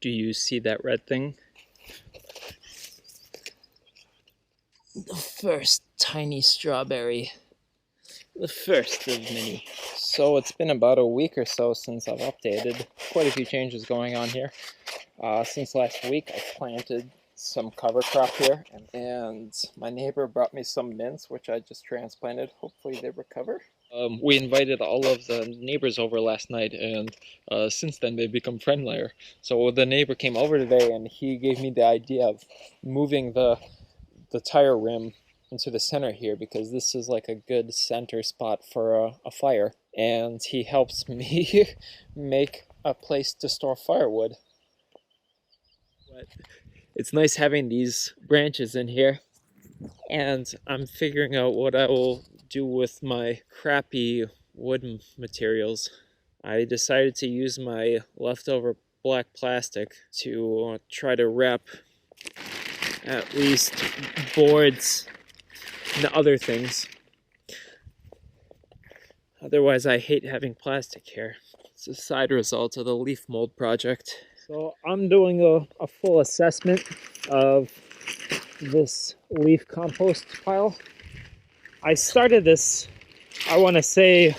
Do you see that red thing? The first tiny strawberry. The first of many. So it's been about a week or so since I've updated. Quite a few changes going on here. Since last week I planted some cover crop here, and my neighbor brought me some mints, which I just transplanted. Hopefully they recover. We invited all of the neighbors over last night, and since then they've become friendlier. So the neighbor came over today and he gave me the idea of moving the tire rim into the center here, because this is like a good center spot for a fire, and he helps me make a place to store firewood. But it's nice having these branches in here, and I'm figuring out what I will do with my crappy wood materials. I decided to use my leftover black plastic to try to wrap at least boards and other things. Otherwise, I hate having plastic here. It's a side result of the leaf mold project. So I'm doing a full assessment of this leaf compost pile. I started this, I want to say,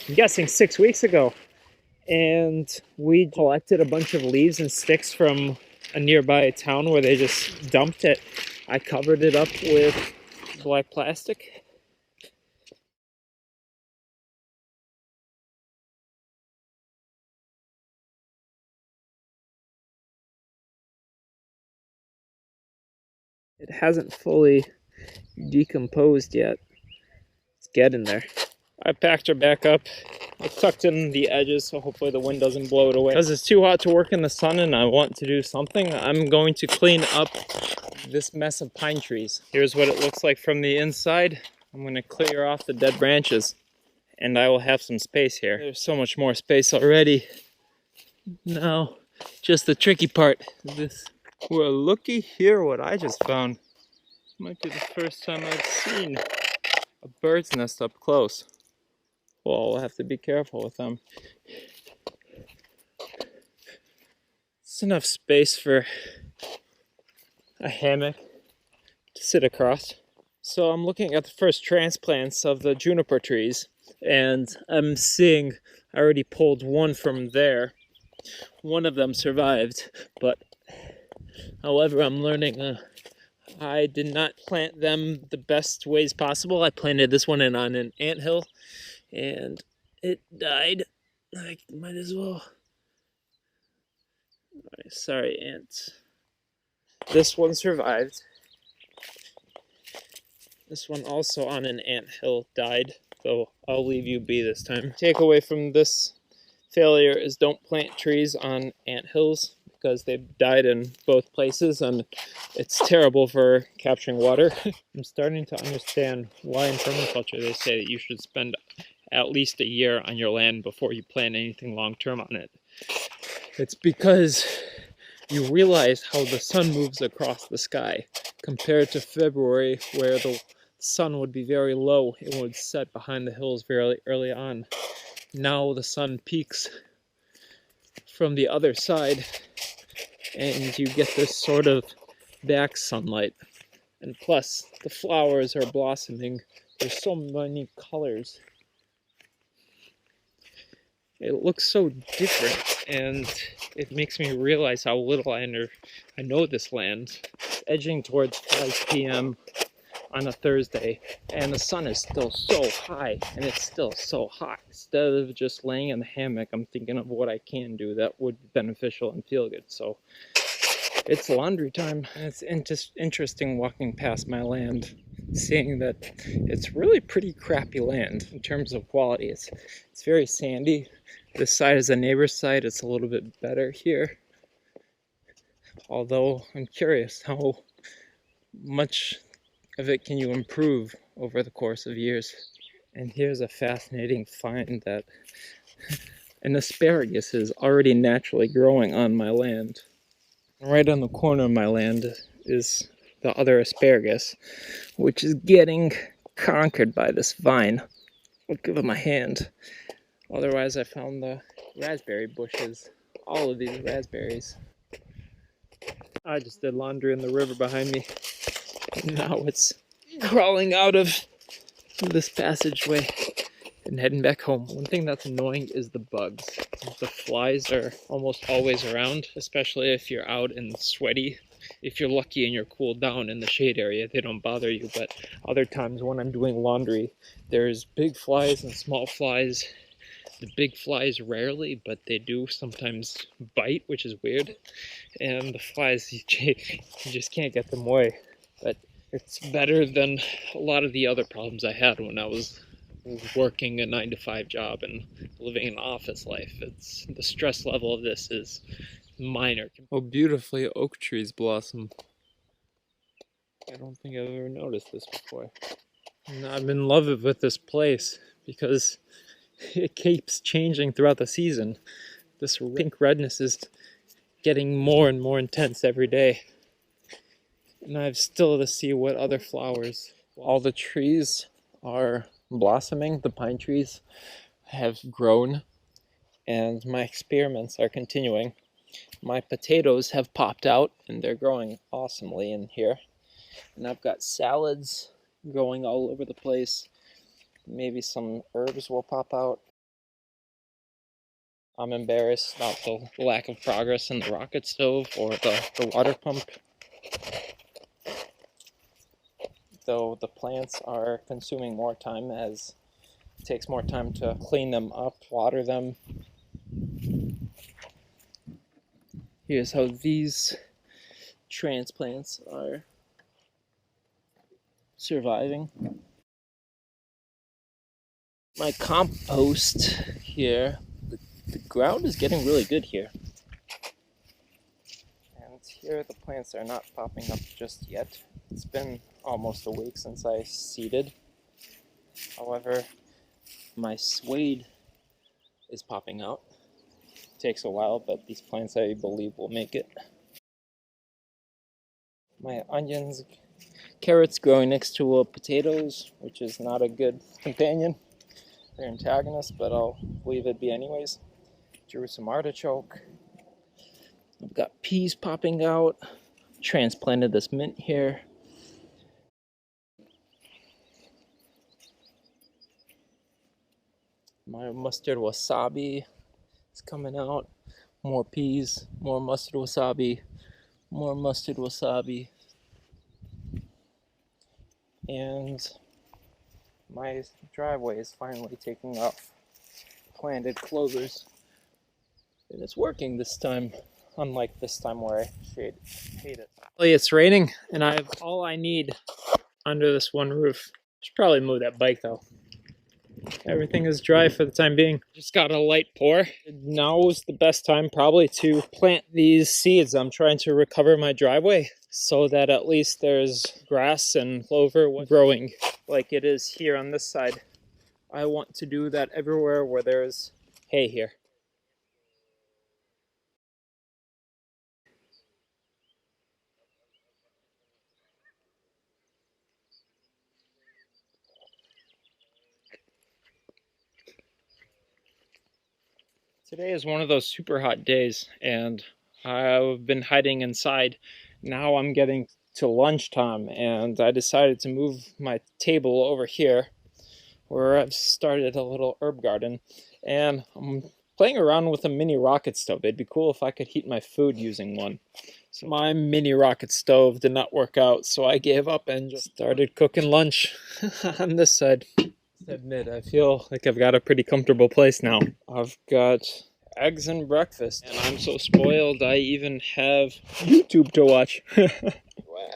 I'm guessing 6 weeks ago. And we collected a bunch of leaves and sticks from a nearby town where they just dumped it. I covered it up with black plastic. It hasn't fully decomposed yet. It's getting there. I packed her back up. I tucked in the edges so hopefully the wind doesn't blow it away. Because it's too hot to work in the sun and I want to do something, I'm going to clean up this mess of pine trees. Here's what it looks like from the inside. I'm going to clear off the dead branches and I will have some space here. There's so much more space already. Now, just the tricky part is this. Well, looky here what I just found. Might be the first time I've seen a bird's nest up close. Well, I'll have to be careful with them. It's enough space for a hammock to sit across. So I'm looking at the first transplants of the juniper trees, and I'm seeing I already pulled one from there. One of them survived, but however, I'm learning I did not plant them the best ways possible. I planted this one in on an anthill, and it died. I might as well. Sorry, ants. This one survived. This one also on an anthill died, though I'll leave you be this time. Takeaway from this failure is don't plant trees on anthills, because they've died in both places and it's terrible for capturing water. I'm starting to understand why in permaculture they say that you should spend at least a year on your land before you plant anything long-term on it. It's because you realize how the sun moves across the sky compared to February, where the sun would be very low. It would set behind the hills very early on. Now the sun peaks from the other side, and you get this sort of back sunlight. And plus, the flowers are blossoming. There's so many colors. It looks so different, and it makes me realize how little I know this land. It's edging towards 5 p.m. on a Thursday, and the sun is still so high, and it's still so hot. Instead of just laying in the hammock, I'm thinking of what I can do that would be beneficial and feel good. So it's laundry time, and it's interesting walking past my land, seeing that it's really pretty crappy land in terms of quality. It's very sandy. This side is a neighbor's side. It's a little bit better here. Although I'm curious how much of it can you improve over the course of years. And here's a fascinating find that an asparagus is already naturally growing on my land. Right on the corner of my land is the other asparagus, which is getting conquered by this vine. I'll give it my hand. Otherwise, I found the raspberry bushes. All of these raspberries. I just did laundry in the river behind me. And now it's crawling out of this passageway and heading back home. One thing that's annoying is the bugs. The flies are almost always around, especially if you're out and sweaty. If you're lucky and you're cooled down in the shade area, they don't bother you. But other times when I'm doing laundry, there's big flies and small flies. The big flies rarely, but they do sometimes bite, which is weird. And the flies, you just can't get them away. But it's better than a lot of the other problems I had when I was working a 9-to-5 job and living an office life. It's the stress level of this is minor. Oh, beautifully oak trees blossom. I don't think I've ever noticed this before. And I'm in love with this place because it keeps changing throughout the season. This pink redness is getting more and more intense every day. And I have still to see what other flowers. All the trees are blossoming. The pine trees have grown and my experiments are continuing. My potatoes have popped out and they're growing awesomely in here. And I've got salads growing all over the place. Maybe some herbs will pop out. I'm embarrassed about the lack of progress in the rocket stove or the water pump. Though the plants are consuming more time as it takes more time to clean them up, water them. Here's how these transplants are surviving. My compost here, the ground is getting really good here. And here the plants are not popping up just yet. It's been almost a week since I seeded. However, my suede is popping out. It takes a while, but these plants I believe will make it. My onions, carrots growing next to potatoes, which is not a good companion. They're antagonists, but I'll leave it be anyways. Jerusalem artichoke. I've got peas popping out. Transplanted this mint here. My mustard wasabi is coming out. More peas, more mustard wasabi, more mustard wasabi. And my driveway is finally taking off. Planted clovers. And it's working this time, unlike this time where I hate it. It's raining, and I have all I need under this one roof. Should probably move that bike though. Everything is dry for the time being. Just got a light pour. Now is the best time probably to plant these seeds. I'm trying to recover my driveway so that at least there's grass and clover growing like it is here on this side. I want to do that everywhere where there's hay here. Today is one of those super hot days, and I've been hiding inside. Now I'm getting to lunchtime, and I decided to move my table over here, where I've started a little herb garden, and I'm playing around with a mini rocket stove. It'd be cool if I could heat my food using one. So my mini rocket stove did not work out, so I gave up and just started cooking lunch on this side. Admit, I feel like I've got a pretty comfortable place now. I've got eggs and breakfast, and I'm so spoiled I even have YouTube to watch.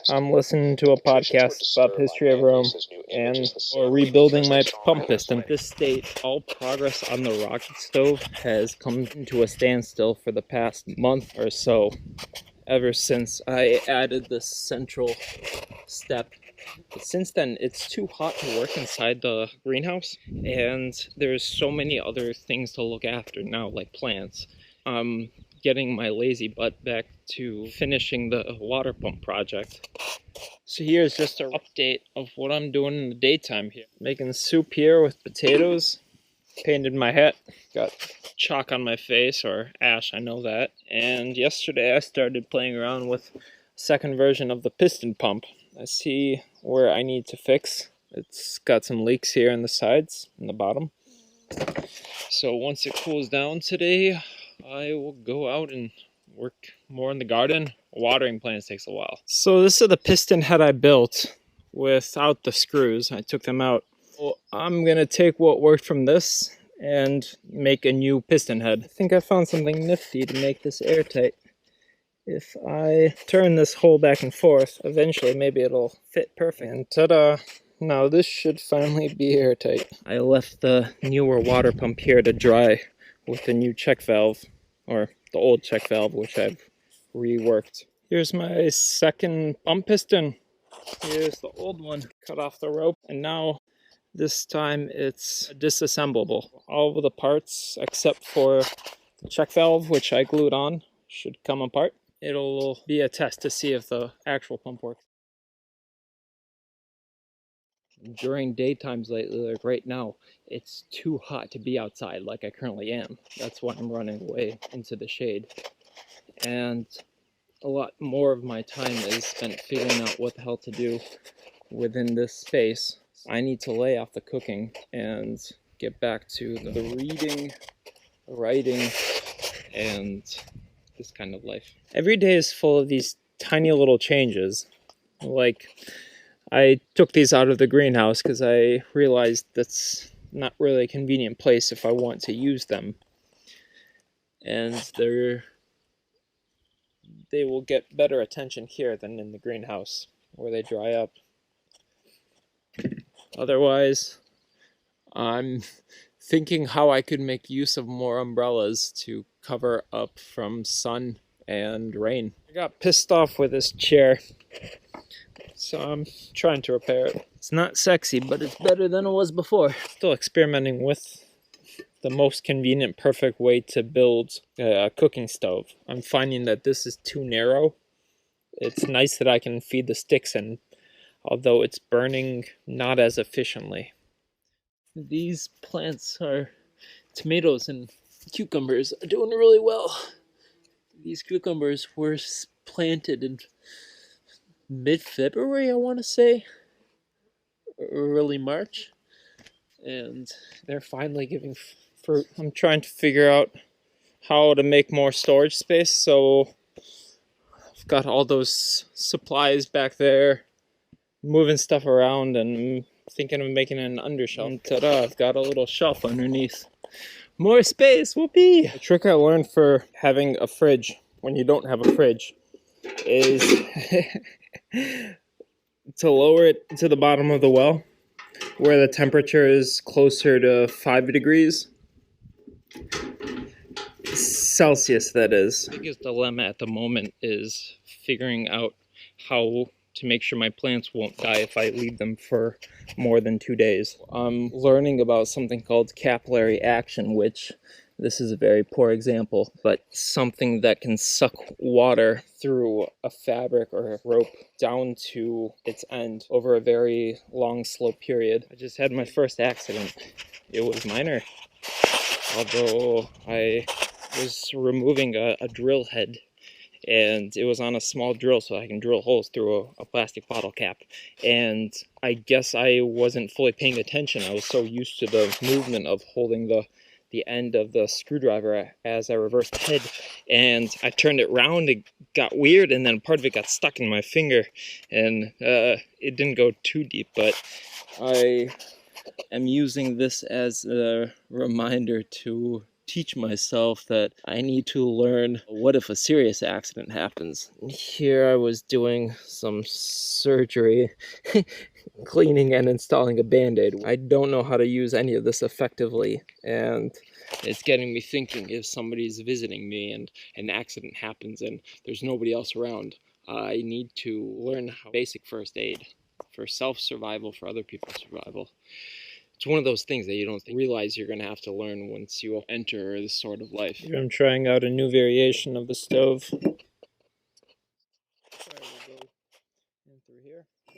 I'm listening to a podcast about the history of Rome and rebuilding my pump piston. At this state, all progress on the rocket stove has come to a standstill for the past month or so, ever since I added this central step. But since then, it's too hot to work inside the greenhouse, and there's so many other things to look after now, like plants. I'm getting my lazy butt back to finishing the water pump project. So here's just an update of what I'm doing in the daytime here. Making soup here with potatoes. Painted my hat, got chalk on my face, or ash, I know that. And yesterday I started playing around with a second version of the piston pump. I see where I need to fix. It's got some leaks here on the sides and the bottom. So once it cools down today, I will go out and work more in the garden. Watering plants takes a while. So this is the piston head I built without the screws. I took them out. Well, I'm gonna take what worked from this and make a new piston head. I think I found something nifty to make this airtight. If I turn this hole back and forth, eventually maybe it'll fit perfect. And ta-da! Now this should finally be airtight. I left the newer water pump here to dry with the new check valve, or the old check valve, which I've reworked. Here's my second pump piston. Here's the old one. Cut off the rope, and now this time it's disassemblable. All of the parts except for the check valve, which I glued on, should come apart. It'll be a test to see if the actual pump works. During daytimes lately, like right now, it's too hot to be outside like I currently am. That's why I'm running away into the shade. And a lot more of my time is spent figuring out what the hell to do within this space. I need to lay off the cooking and get back to the reading, writing, and this kind of life. Every day is full of these tiny little changes. Like, I took these out of the greenhouse because I realized that's not really a convenient place if I want to use them. And they will get better attention here than in the greenhouse, where they dry up. Otherwise, I'm thinking how I could make use of more umbrellas to cover up from sun and rain. I got pissed off with this chair, so I'm trying to repair it. It's not sexy, but it's better than it was before. Still experimenting with the most convenient, perfect way to build a cooking stove. I'm finding that this is too narrow. It's nice that I can feed the sticks in, although it's burning not as efficiently. These plants are tomatoes and cucumbers are doing really well. These cucumbers were planted in mid-February, I want to say, early March, and they're finally giving fruit. I'm trying to figure out how to make more storage space, so I've got all those supplies back there, moving stuff around, and thinking of making an undershelf. And ta-da, I've got a little shelf underneath. More space, whoopee! The trick I learned for having a fridge when you don't have a fridge is to lower it to the bottom of the well where the temperature is closer to 5 degrees Celsius, that is. The biggest dilemma at the moment is figuring out how to make sure my plants won't die if I leave them for more than 2 days. I'm learning about something called capillary action, which this is a very poor example, but something that can suck water through a fabric or a rope down to its end over a very long, slow period. I just had my first accident. It was minor, although I was removing a drill head, and it was on a small drill so I can drill holes through a plastic bottle cap. And I guess I wasn't fully paying attention. I was so used to the movement of holding the end of the screwdriver as I reversed the head, and I turned it round. It got weird, and then part of it got stuck in my finger, and it didn't go too deep, but I am using this as a reminder to teach myself that I need to learn what if a serious accident happens. Here I was doing some surgery, cleaning and installing a band-aid. I don't know how to use any of this effectively, and it's getting me thinking, if somebody's visiting me and an accident happens and there's nobody else around, I need to learn how basic first aid for self-survival, for other people's survival. It's one of those things that you don't realize you're going to have to learn once you enter this sort of life. Here I'm trying out a new variation of the stove.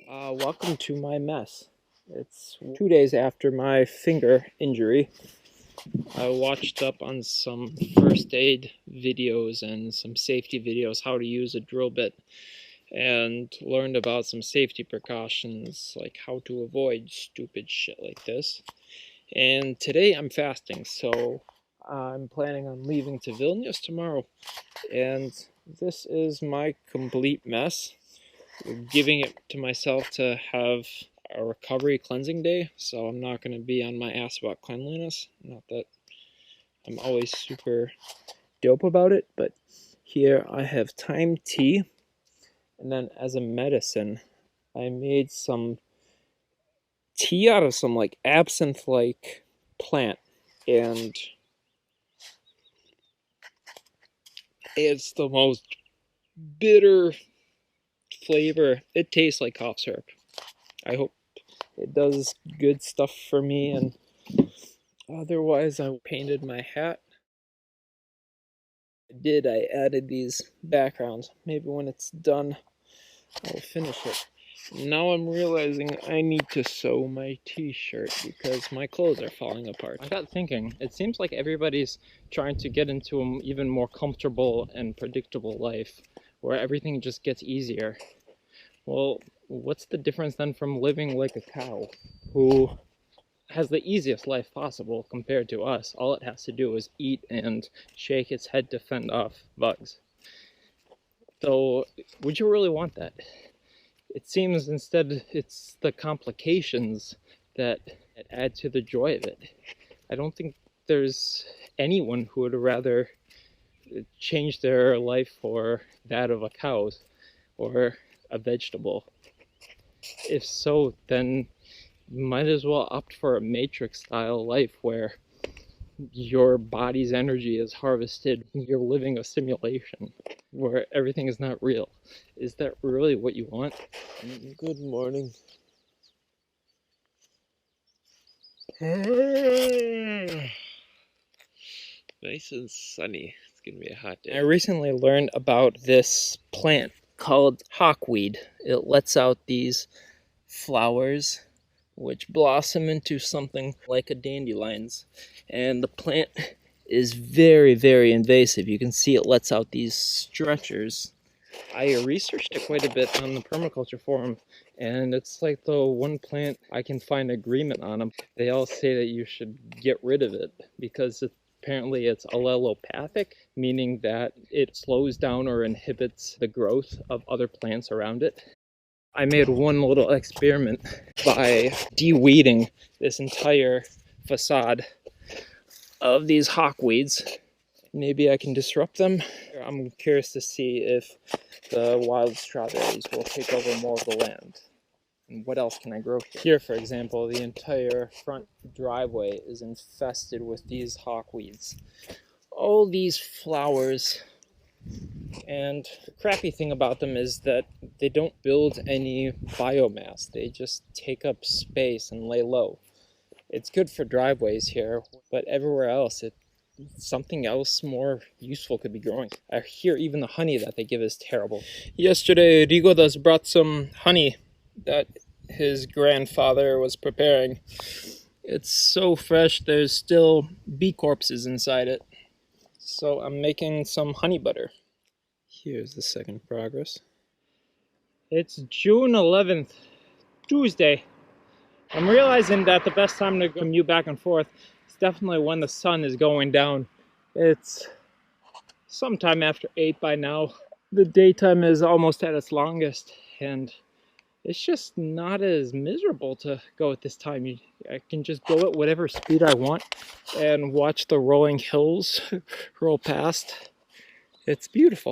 Welcome to my mess. It's 2 days after my finger injury, I watched up on some first aid videos and some safety videos, how to use a drill bit, and learned about some safety precautions, like how to avoid stupid shit like this. And today I'm fasting, so I'm planning on leaving to Vilnius tomorrow. And this is my complete mess. Giving it to myself to have a recovery cleansing day, so I'm not going to be on my ass about cleanliness. Not that I'm always super dope about it, but here I have thyme tea, and then as a medicine, I made some tea out of some like absinthe-like plant, and it's the most bitter flavor. It tastes like cough syrup. I hope it does good stuff for me, and otherwise I painted my hat. I added these backgrounds. Maybe when it's done I'll finish it. Now I'm realizing I need to sew my t-shirt because my clothes are falling apart. I got thinking, it seems like everybody's trying to get into an even more comfortable and predictable life where everything just gets easier. Well, what's the difference then from living like a cow who has the easiest life possible compared to us? All it has to do is eat and shake its head to fend off bugs. So, would you really want that? It seems instead it's the complications that add to the joy of it. I don't think there's anyone who would rather change their life for that of a cow or a vegetable. If so, then might as well opt for a matrix style life where your body's energy is harvested. You're living a simulation where everything is not real. Is that really what you want? Good morning. Nice and sunny. It's gonna be a hot day. I recently learned about this plant called hawkweed. It lets out these flowers which blossom into something like a dandelions, and the plant is very, very invasive. You can see it lets out these stretchers. I researched it quite a bit on the permaculture forum, and it's like the one plant I can find agreement on them. They all say that you should get rid of it because apparently it's allelopathic, meaning that it slows down or inhibits the growth of other plants around it. I made one little experiment by de-weeding this entire facade of these hawkweeds. Maybe I can disrupt them. I'm curious to see if the wild strawberries will take over more of the land. And what else can I grow here? Here, for example, the entire front driveway is infested with these hawkweeds. All these flowers. And the crappy thing about them is that they don't build any biomass. They just take up space and lay low. It's good for driveways here, but everywhere else, something else more useful could be growing. I hear even the honey that they give is terrible. Yesterday, Rigodas brought some honey that his grandfather was preparing. It's so fresh, there's still bee corpses inside it. So I'm making some honey butter. Here's the second progress. It's June 11th, Tuesday. I'm realizing that the best time to commute back and forth is definitely when the sun is going down. It's sometime after 8 by now. The daytime is almost at its longest, and it's just not as miserable to go at this time. I can just go at whatever speed I want and watch the rolling hills roll past. It's beautiful.